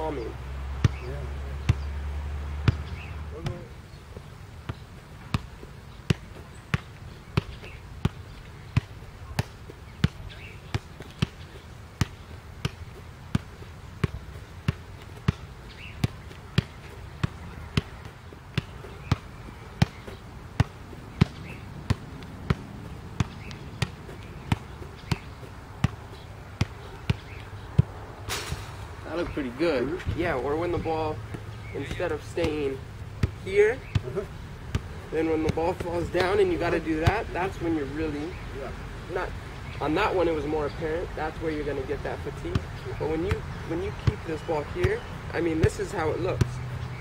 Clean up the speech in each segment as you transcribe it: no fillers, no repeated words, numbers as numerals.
calming. Yeah. That looked pretty good. Yeah, or when the ball, instead of staying here, then when the ball falls down and you got to do that, that's when you're really not. On that one, it was more apparent. That's where you're gonna get that fatigue. But when you keep this ball here, I mean, this is how it looks.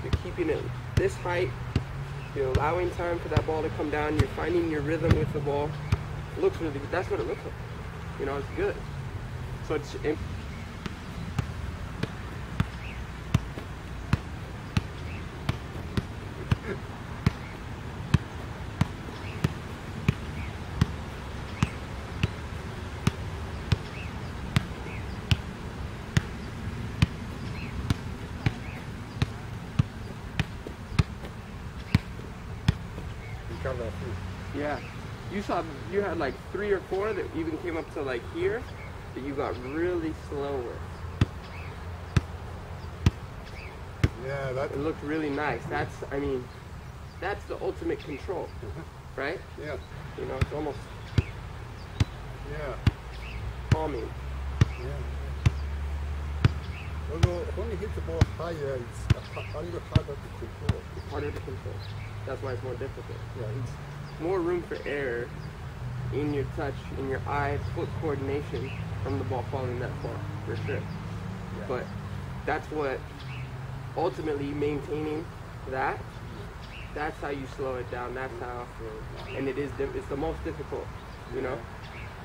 You're keeping it this height. You're allowing time for that ball to come down. You're finding your rhythm with the ball. It looks really good. That's what it looks like. You know, it's good. So it's. Yeah, you had like 3 or 4 that even came up to like here that you got really slow with. Yeah, it looked really nice. That's, I mean, that's the ultimate control, right? Yeah. You know, it's almost calming. Yeah. Although when you hit the ball higher, it's a little harder to control. It's harder to control. That's why it's more difficult. Yeah, it's more room for error in your touch, in your eye-foot coordination from the ball falling that far, for sure. Yeah. But that's what, ultimately maintaining that, that's how you slow it down. That's how, and it's the most difficult, you know?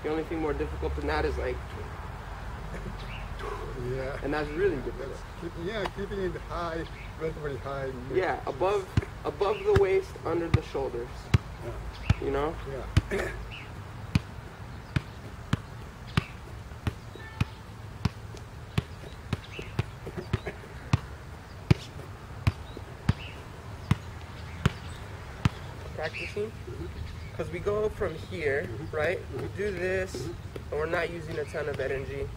The only thing more difficult than that is like, and that's really difficult. Keeping it high, relatively high. Yeah, above the waist, under the shoulders. You know? Yeah. Practicing? Because we go from here, right? We do this, and we're not using a ton of energy.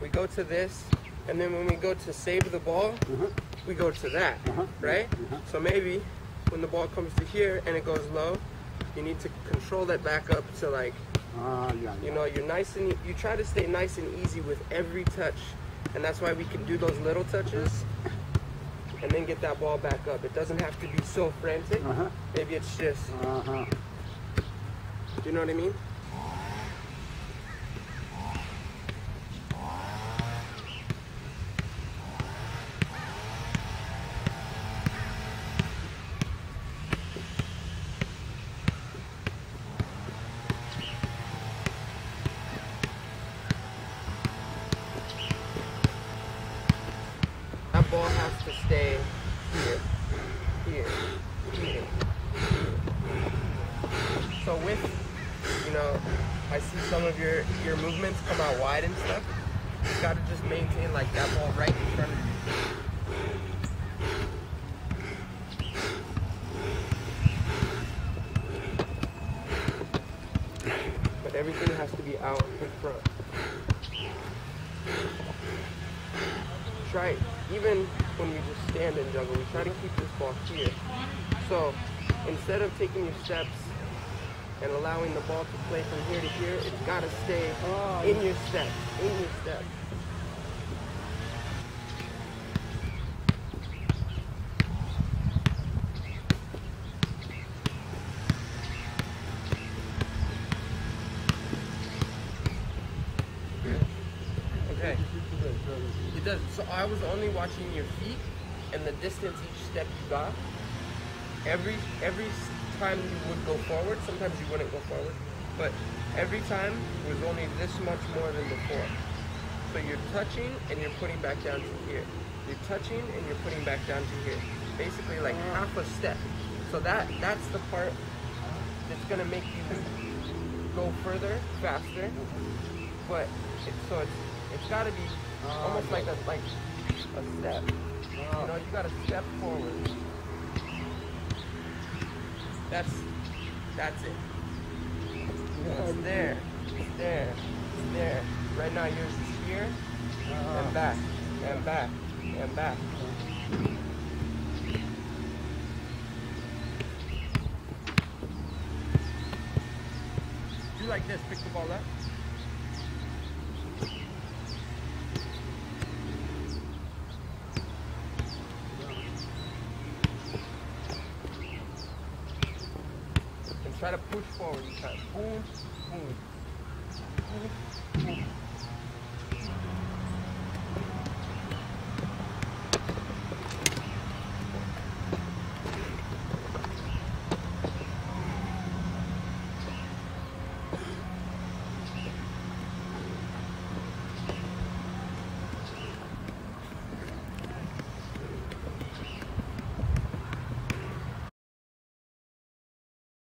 We go to this, and then when we go to save the ball, we go to that, right? So maybe when the ball comes to here and it goes low, you need to control that back up to like, you know, you're nice and you try to stay nice and easy with every touch, and that's why we can do those little touches and then get that ball back up. It doesn't have to be so frantic. Maybe it's just, do you know what I mean? That ball has to stay here, here, here. So with, you know, I see some of your movements come out wide and stuff. You gotta just maintain like that ball right in front of you. But everything has to be out in front. Try, even when we just stand and juggle, we try to keep this ball here. So instead of taking your steps and allowing the ball to play from here to here, it's got to stay in your step, in your step. Okay. It does. So I was only watching your feet and the distance each step you got. Every time you would go forward, sometimes you wouldn't go forward, but every time was only this much more than before. So you're touching and you're putting back down to here. You're touching and you're putting back down to here. Basically like half a step. So that's the part that's gonna make you go further, faster. But it's gotta be almost like a step. You know, you gotta step forward. That's it. It's there, it's there, it's there. Right now yours is here, and back, and back, and back. Do like this, pick the ball up. And try to push forward. You try boom, boom, boom, boom.